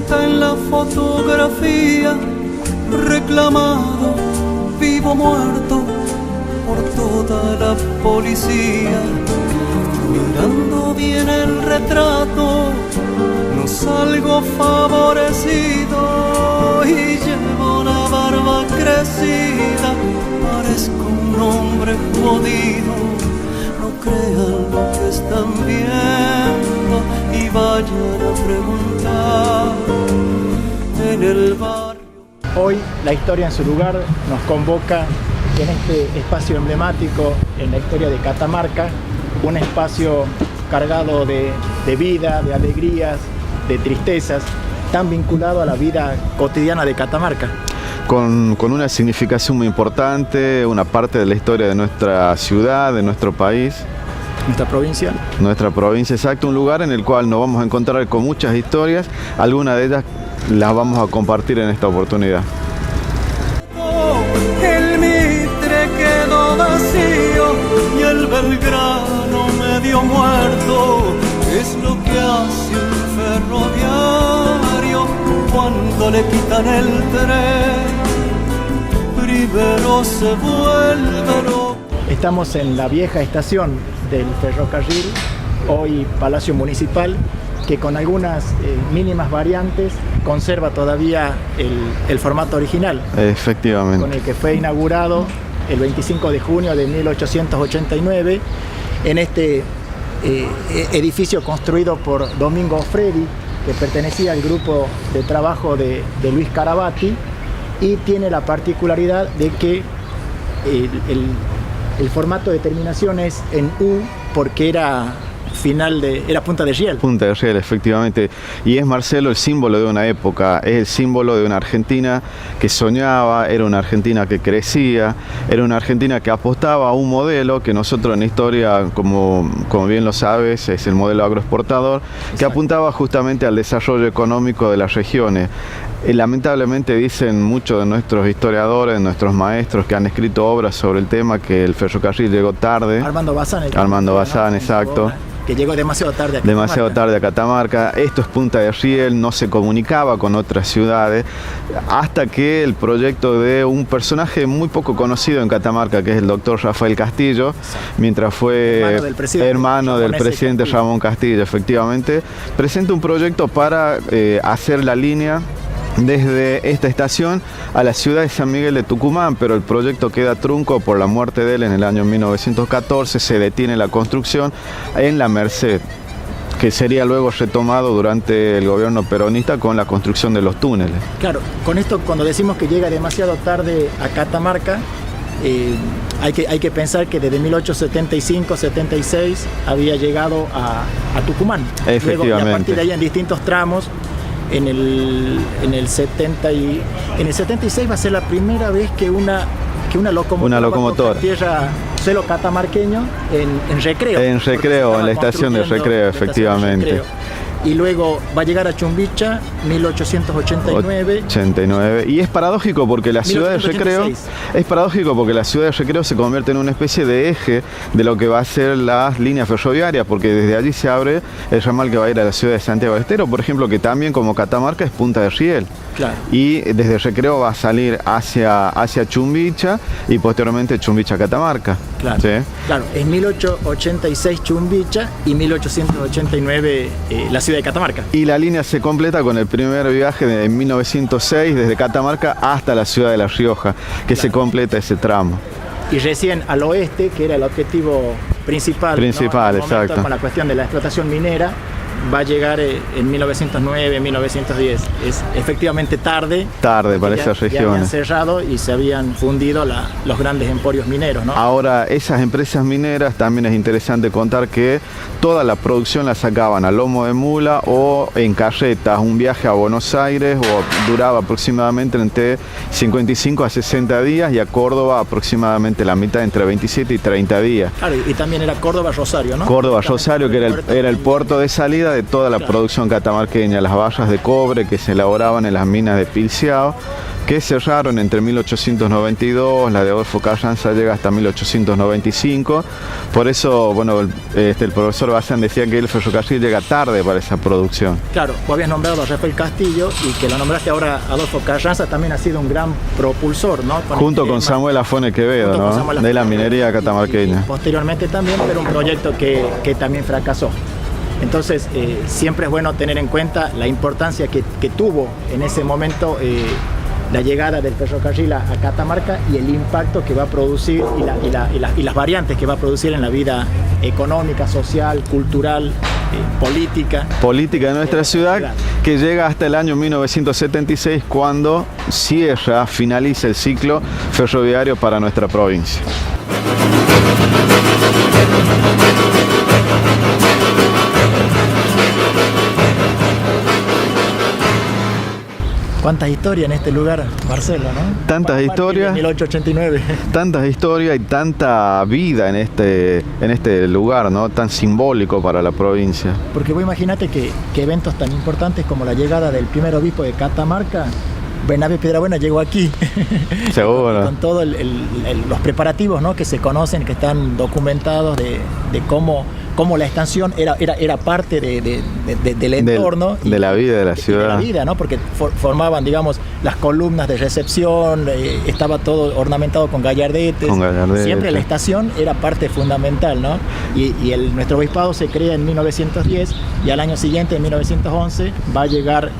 Está en la fotografía, reclamado, vivo o muerto, por toda la policía. Mirando bien el retrato, no salgo favorecido y llevo la barba crecida, parezco un hombre jodido. No crean lo que están viendo y vayan a preguntar en el barrio. Hoy La Historia en su lugar nos convoca en este espacio emblemático en la historia de Catamarca, un espacio cargado de vida, de alegrías, de tristezas, tan vinculado a la vida cotidiana de Catamarca. Con una significación muy importante, una parte de la historia de nuestra ciudad, de nuestro país. Nuestra provincia. Nuestra provincia, exacto, un lugar en el cual nos vamos a encontrar con muchas historias, algunas de ellas las vamos a compartir en esta oportunidad. El Mitre quedó vacío y el Belgrano medio muerto, es lo que hace un ferroviario cuando le quitan el tren, primero se vuelve loco. Estamos en la vieja estación del ferrocarril, hoy Palacio Municipal, que con algunas mínimas variantes conserva todavía el formato original. Efectivamente. Con el que fue inaugurado el 25 de junio de 1889 en este edificio construido por Domingo Freddi, que pertenecía al grupo de trabajo de Luis Carabati, y tiene la particularidad de que el formato de terminación es en U porque era punta de riel. Punta de riel, efectivamente. Y es, Marcelo, el símbolo de una época, es el símbolo de una Argentina que soñaba, era una Argentina que crecía, era una Argentina que apostaba a un modelo que nosotros en historia, como bien lo sabes, es el modelo agroexportador, que apuntaba justamente al desarrollo económico de las regiones. Lamentablemente dicen muchos de nuestros historiadores, Nuestros maestros que han escrito obras sobre el tema, que el ferrocarril llegó tarde. Armando Bazán, exacto. Que llegó demasiado tarde a Catamarca. Demasiado tarde a Catamarca. Esto es punta de riel, no se comunicaba con otras ciudades, hasta que el proyecto de un personaje muy poco conocido en Catamarca, que es el doctor Rafael Castillo, mientras fue hermano del presidente Ramón Castillo, efectivamente, presenta un proyecto para hacer la línea desde esta estación a la ciudad de San Miguel de Tucumán, pero el proyecto queda trunco por la muerte de él en el año 1914, se detiene la construcción en la Merced, que sería luego retomado durante el gobierno peronista con la construcción de los túneles. Claro, con esto cuando decimos que llega demasiado tarde a Catamarca, hay que pensar que desde 1875-76 había llegado a Tucumán. Efectivamente. Luego, y a partir de ahí en distintos tramos. En el 76 va a ser la primera vez que una locomotora tierra suelo catamarqueño en Recreo. En Recreo, en la estación de Recreo, efectivamente. Y luego va a llegar a Chumbicha, 1889. Y es paradójico porque la ciudad de Recreo se convierte en una especie de eje de lo que va a ser las líneas ferroviarias, porque desde allí se abre el ramal que va a ir a la ciudad de Santiago del Estero, por ejemplo, que también como Catamarca es punta de riel. Claro. Y desde Recreo va a salir hacia Chumbicha y posteriormente Chumbicha-Catamarca. Claro. ¿Sí? Claro, es 1886 Chumbicha y 1889 la ciudad de Catamarca. Y la línea se completa con el primer viaje de 1906 desde Catamarca hasta la ciudad de La Rioja, que se completa ese tramo. Y recién al oeste, que era el objetivo principal, ¿no? Exacto. Con la cuestión de la explotación minera, va a llegar en 1909, 1910. Es efectivamente tarde para esas regiones. Ya habían cerrado y se habían fundido los grandes emporios mineros, ¿no? Ahora, esas empresas mineras, también es interesante contar que toda la producción la sacaban a lomo de mula o en carretas. Un viaje a Buenos Aires duraba aproximadamente entre 55 a 60 días y a Córdoba aproximadamente la mitad, entre 27 y 30 días. Claro, y también era Córdoba-Rosario, ¿no? Córdoba-Rosario, que era el puerto de salida salida de toda la producción catamarqueña, las barras de cobre que se elaboraban en las minas de Pilciao, que cerraron entre 1892, la de Adolfo Carranza llega hasta 1895. Por eso, bueno, el profesor Bazán decía que el ferrocarril llega tarde para esa producción. Claro, vos habías nombrado a Rafael Castillo y que lo nombraste ahora Adolfo Carranza, también ha sido un gran propulsor, ¿no? Junto con Samuel Afone Quevedo, ¿no? De la minería catamarqueña. Y posteriormente también, pero un proyecto que también fracasó. Entonces, siempre es bueno tener en cuenta la importancia que tuvo en ese momento la llegada del ferrocarril a Catamarca y el impacto que va a producir y las variantes que va a producir en la vida económica, social, cultural, política. Política de nuestra ciudad, que llega hasta el año 1976, cuando finaliza el ciclo ferroviario para nuestra provincia. Cuántas historias en este lugar, Marcelo, ¿no? Tantas historias. 1889. Tantas historias y tanta vida en este lugar, ¿no? Tan simbólico para la provincia. Porque vos imaginate que eventos tan importantes como la llegada del primer obispo de Catamarca, Bernabé Piedrabuena, llegó aquí. Seguro. con todos los preparativos, ¿no? Que se conocen, que están documentados de cómo la estación era parte del entorno. De la vida de la ciudad. De la vida, ¿no? Porque formaban, digamos, las columnas de recepción, estaba todo ornamentado con gallardetes. Siempre la estación era parte fundamental, ¿no? Y nuestro obispado se crea en 1910 y al año siguiente, en 1911, va a llegar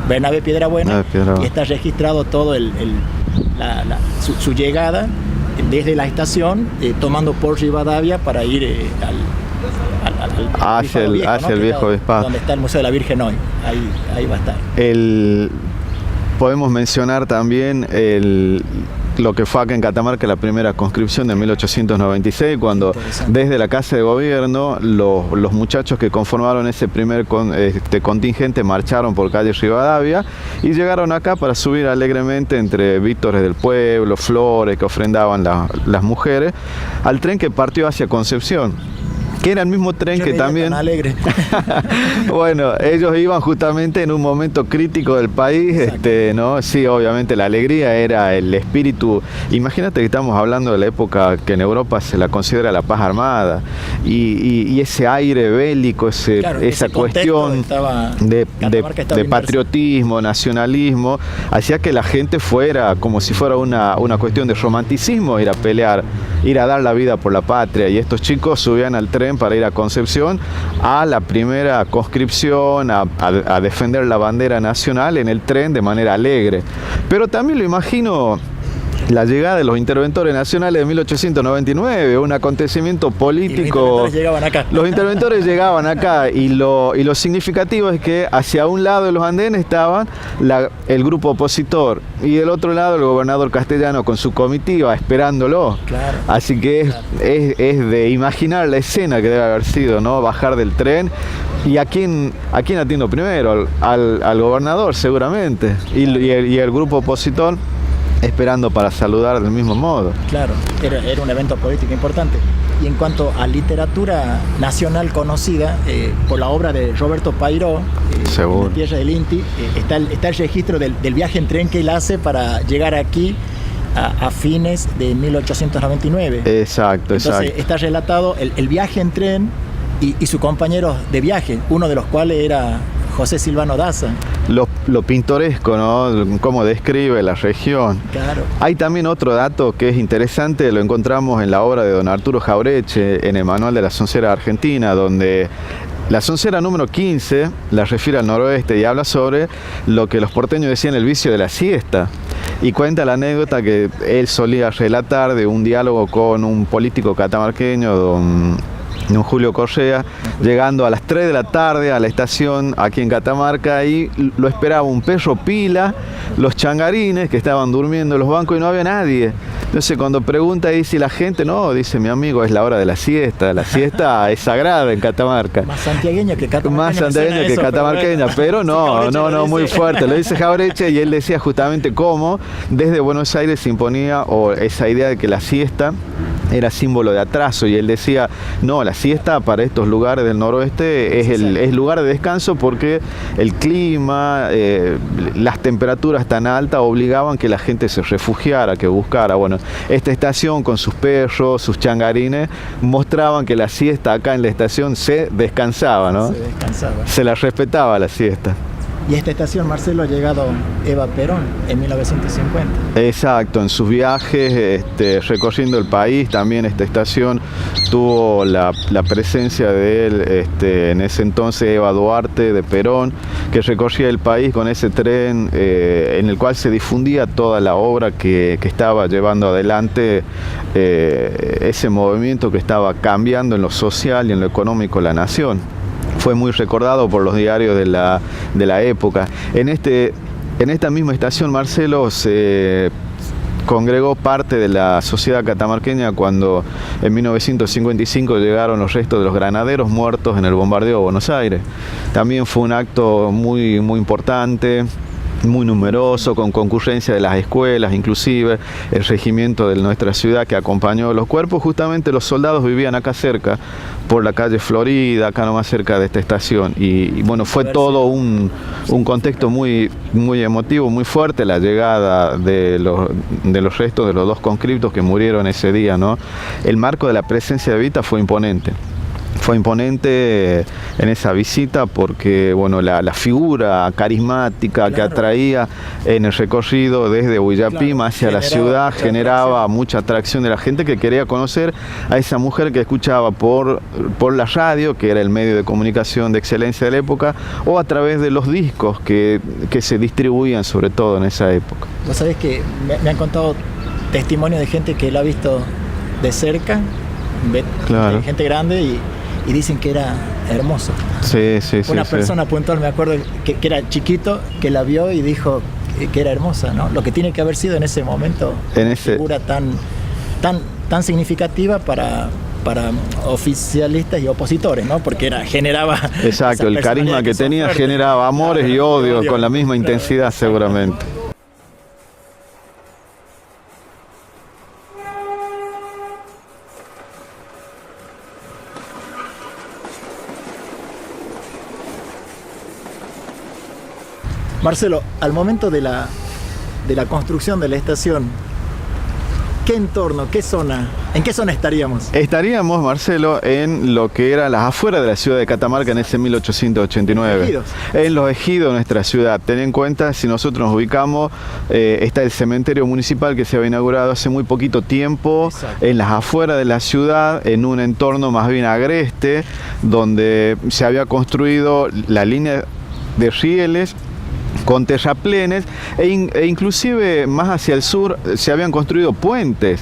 Bernabé Piedrabuena y está registrado todo su llegada desde la estación, tomando por Rivadavia para ir hacia el viejo obispado, donde está el Museo de la Virgen hoy. Ahí va a estar. Podemos mencionar también lo que fue acá en Catamarca la primera conscripción de 1896, cuando desde la Casa de Gobierno los muchachos que conformaron ese primer contingente marcharon por calle Rivadavia y llegaron acá para subir alegremente entre vítores del pueblo, flores que ofrendaban las mujeres, al tren que partió hacia Concepción, que era el mismo tren que también... Tan alegre. Bueno, ellos iban justamente en un momento crítico del país, ¿no? Sí, obviamente la alegría era el espíritu. Imagínate que estamos hablando de la época que en Europa se la considera la paz armada y ese aire bélico, esa cuestión de patriotismo, nacionalismo, hacía que la gente fuera como si fuera una cuestión de romanticismo, ir a pelear, ir a dar la vida por la patria, y estos chicos subían al tren para ir a Concepción a la primera conscripción, a defender la bandera nacional en el tren de manera alegre. Pero también lo imagino la llegada de los interventores nacionales de 1899, un acontecimiento político. Los interventores llegaban acá y lo significativo es que hacia un lado de los andenes estaban el grupo opositor y del otro lado el gobernador castellano con su comitiva esperándolo. Claro. Así que es de imaginar la escena que debe haber sido, ¿no? Bajar del tren. ¿Y a quién atiendo primero? Al gobernador seguramente. Y el grupo opositor esperando para saludar del mismo modo. Claro, era un evento político importante. Y en cuanto a literatura nacional conocida, por la obra de Roberto Pairó, La Tierra del Inti, está el registro del viaje en tren que él hace para llegar aquí a fines de 1899. Exacto. Entonces está relatado el viaje en tren y sus compañeros de viaje, uno de los cuales era José Silvano Daza. Lo pintoresco, ¿no? Cómo describe la región. Claro. Hay también otro dato que es interesante, lo encontramos en la obra de don Arturo Jaureche, en el Manual de la Soncera Argentina, donde la soncera número 15 la refiere al noroeste y habla sobre lo que los porteños decían el vicio de la siesta. Y cuenta la anécdota que él solía relatar de un diálogo con un político catamarqueño, don Julio Correa, llegando a las 3 de la tarde a la estación aquí en Catamarca, y lo esperaba un perro pila, los changarines que estaban durmiendo en los bancos y no había nadie. Entonces cuando pregunta ahí si la gente, no, dice mi amigo, es la hora de la siesta es sagrada en Catamarca. Más santiagueña que catamarqueña. Más santiagueña que catamarqueña, pero no, muy fuerte. Lo dice Jaureche y él decía justamente cómo desde Buenos Aires se imponía esa idea de que la siesta era símbolo de atraso, y él decía, no, la siesta para estos lugares del noroeste es lugar de descanso porque el clima, las temperaturas tan altas obligaban que la gente se refugiara, que buscara. Bueno, esta estación con sus perros, sus changarines, mostraban que la siesta acá en la estación se descansaba, ¿no? Se descansaba. Se la respetaba la siesta. Y a esta estación, Marcelo, ha llegado Eva Perón en 1950. Exacto, en sus viajes recorriendo el país, también esta estación tuvo la presencia de él, en ese entonces Eva Duarte de Perón, que recorría el país con ese tren en el cual se difundía toda la obra que estaba llevando adelante ese movimiento que estaba cambiando en lo social y en lo económico la nación. Fue muy recordado por los diarios de la época. En esta misma estación, Marcelo, se congregó parte de la sociedad catamarqueña cuando en 1955 llegaron los restos de los granaderos muertos en el bombardeo de Buenos Aires. También fue un acto muy, muy importante, muy numeroso, con concurrencia de las escuelas, inclusive el regimiento de nuestra ciudad que acompañó los cuerpos. Justamente los soldados vivían acá cerca, por la calle Florida, acá nomás cerca de esta estación, y bueno, fue todo un contexto muy, muy emotivo, muy fuerte, la llegada de los restos de los dos conscriptos que murieron ese día, ¿no? El marco de la presencia de Evita fue imponente. Fue imponente en esa visita porque, bueno, la figura carismática que atraía en el recorrido desde Huillapima hacia la ciudad generaba mucha atracción de la gente que quería conocer a esa mujer que escuchaba por la radio, que era el medio de comunicación de excelencia de la época, o a través de los discos que se distribuían sobre todo en esa época. Vos sabés que me han contado testimonios de gente que la ha visto de cerca, claro, de gente grande, y dicen que era hermoso. Sí. Una persona puntual, me acuerdo, que era chiquito, que la vio y dijo que era hermosa, ¿no? Lo que tiene que haber sido en ese momento una figura tan significativa para oficialistas y opositores, ¿no? Porque generaba... Exacto, el carisma que tenía fuerte, generaba amores y odios con la misma intensidad, seguramente. Marcelo, al momento de la construcción de la estación, ¿qué entorno, qué zona, en qué zona estaríamos? Estaríamos, Marcelo, en lo que era las afueras de la ciudad de Catamarca en ese 1889. En los ejidos de nuestra ciudad. Ten en cuenta, si nosotros nos ubicamos, está el cementerio municipal que se había inaugurado hace muy poquito tiempo. Exacto. En las afueras de la ciudad, en un entorno más bien agreste, donde se había construido la línea de rieles con terraplenes e inclusive más hacia el sur se habían construido puentes.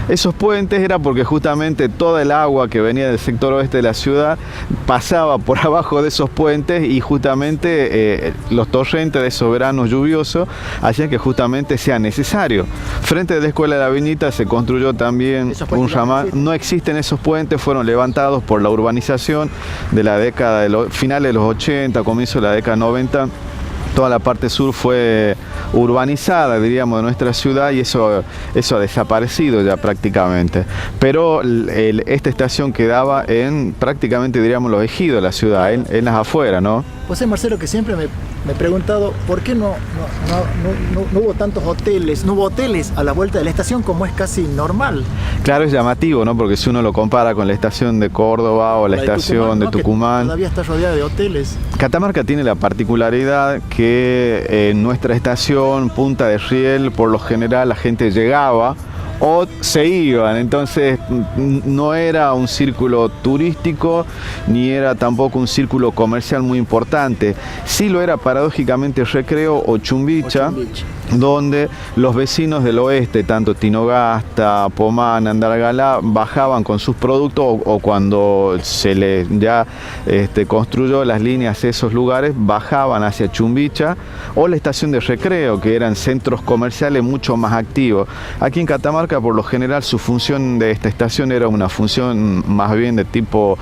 Esos puentes era porque justamente toda el agua que venía del sector oeste de la ciudad pasaba por abajo de esos puentes, y justamente los torrentes de esos veranos lluviosos hacían que justamente sea necesario. Frente a la Escuela de la Vinita se construyó también un ramal. No existen esos puentes, fueron levantados por la urbanización de la década de finales de los 80, comienzo de la década 90. Toda la parte sur fue urbanizada, diríamos, de nuestra ciudad, y eso ha desaparecido ya prácticamente. Pero esta estación quedaba en prácticamente, diríamos, los ejidos de la ciudad, en las afueras, ¿no? José Marcelo, que siempre me he preguntado por qué no hubo tantos hoteles, no hubo hoteles a la vuelta de la estación como es casi normal. Claro, es llamativo, ¿no? Porque si uno lo compara con la estación de Córdoba o la estación de Tucumán, todavía está rodeada de hoteles. Catamarca tiene la particularidad que en nuestra estación, Punta de Riel, por lo general la gente llegaba o se iban, entonces no era un círculo turístico ni era tampoco un círculo comercial muy importante. Sí lo era paradójicamente Recreo o Chumbicha, donde los vecinos del oeste, tanto Tinogasta, Pomán, Andalgalá, bajaban con sus productos, o cuando se les ya construyó las líneas de esos lugares, bajaban hacia Chumbicha o la estación de Recreo, que eran centros comerciales mucho más activos. Aquí en Catamarca Catamarca, por lo general, su función de esta estación era una función más bien de tipo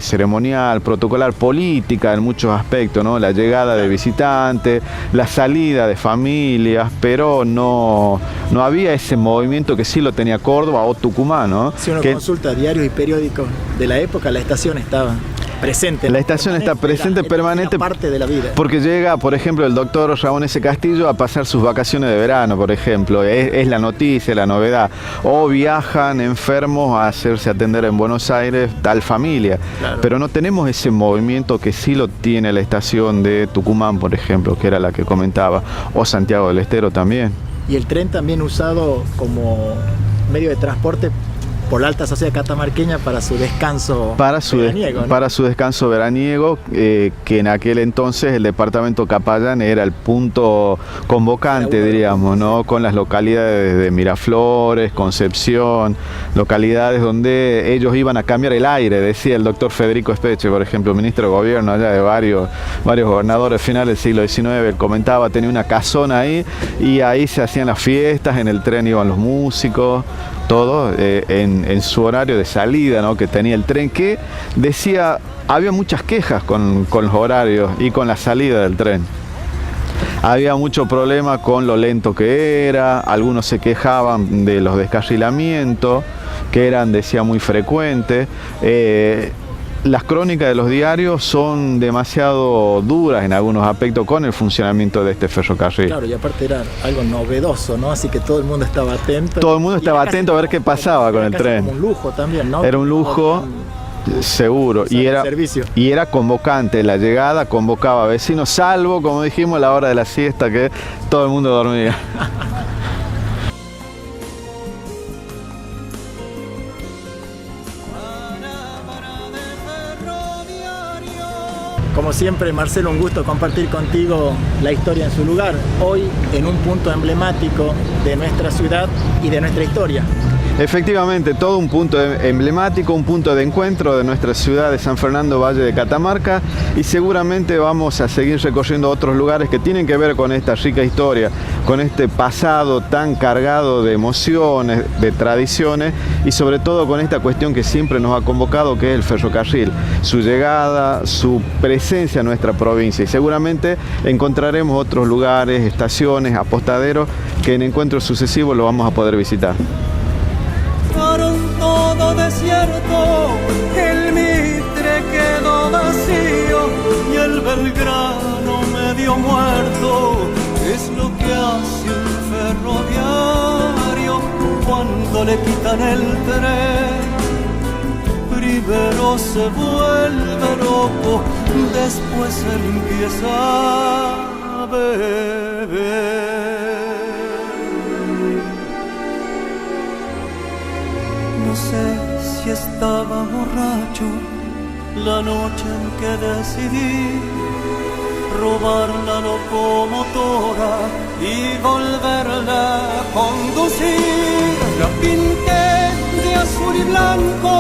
ceremonial, protocolar, política en muchos aspectos, ¿no? La llegada de visitantes, la salida de familias, pero no había ese movimiento que sí lo tenía Córdoba o Tucumán, ¿no? Si uno consulta diarios y periódicos de la época, la estación estaba presente. La estación está presente, permanente, parte de la vida. Porque llega, por ejemplo, el doctor Ramón S. Castillo a pasar sus vacaciones de verano, por ejemplo. Es la noticia, la novedad. O viajan enfermos a hacerse atender en Buenos Aires, tal familia. Claro. Pero no tenemos ese movimiento que sí lo tiene la estación de Tucumán, por ejemplo, que era la que comentaba, o Santiago del Estero también. Y el tren también usado como medio de transporte por la alta sociedad catamarqueña para su descanso veraniego, ¿no? Para su descanso veraniego, que en aquel entonces el departamento Capayán era el punto convocante, diríamos, ¿no? Con las localidades de Miraflores, Concepción, localidades donde ellos iban a cambiar el aire, decía el doctor Federico Espeche, por ejemplo, ministro de gobierno allá de varios gobernadores finales del siglo XIX, él comentaba, tenía una casona ahí y ahí se hacían las fiestas, en el tren iban los músicos, todo en su horario de salida, ¿no? Que tenía el tren, que decía, había muchas quejas con los horarios y con la salida del tren. Había mucho problema con lo lento que era, algunos se quejaban de los descarrilamientos, que eran, decía, muy frecuentes. Las crónicas de los diarios son demasiado duras en algunos aspectos con el funcionamiento de este ferrocarril. Claro, y aparte era algo novedoso, ¿no? Así que todo el mundo estaba atento. Todo el mundo estaba atento a ver qué pasaba con el tren. Como un lujo también, ¿no? Era un lujo, seguro. Y era convocante. La llegada convocaba a vecinos, salvo, como dijimos, a la hora de la siesta, que todo el mundo dormía. Como siempre, Marcelo, un gusto compartir contigo la historia en su lugar, hoy en un punto emblemático de nuestra ciudad y de nuestra historia. Efectivamente, todo un punto emblemático, un punto de encuentro de nuestra ciudad de San Fernando, Valle de Catamarca, y seguramente vamos a seguir recorriendo otros lugares que tienen que ver con esta rica historia, con este pasado tan cargado de emociones, de tradiciones y sobre todo con esta cuestión que siempre nos ha convocado, que es el ferrocarril, su llegada, su presencia en nuestra provincia, y seguramente encontraremos otros lugares, estaciones, apostaderos que en encuentros sucesivos lo vamos a poder visitar. Todo desierto, el Mitre quedó vacío y el Belgrano medio muerto. Es lo que hace un ferroviario cuando le quitan el tren. Primero se vuelve loco, después empieza a beber. No sé si estaba borracho la noche en que decidí robar la locomotora y volverla a conducir. La pinté de azul y blanco,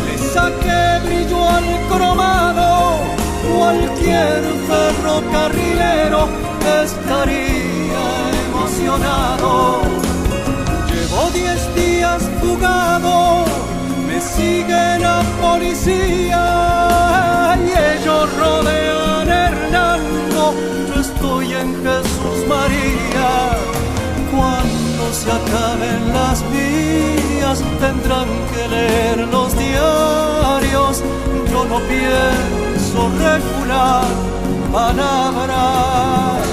le saqué brillo al cromado. Cualquier ferrocarrilero estaría emocionado. Llevo 10 días fugado, me sigue la policía y ellos rodean Hernando. Yo estoy en Jesús María. Cuando se acaben las vías tendrán que leer los diarios. Yo no pienso recular palabras.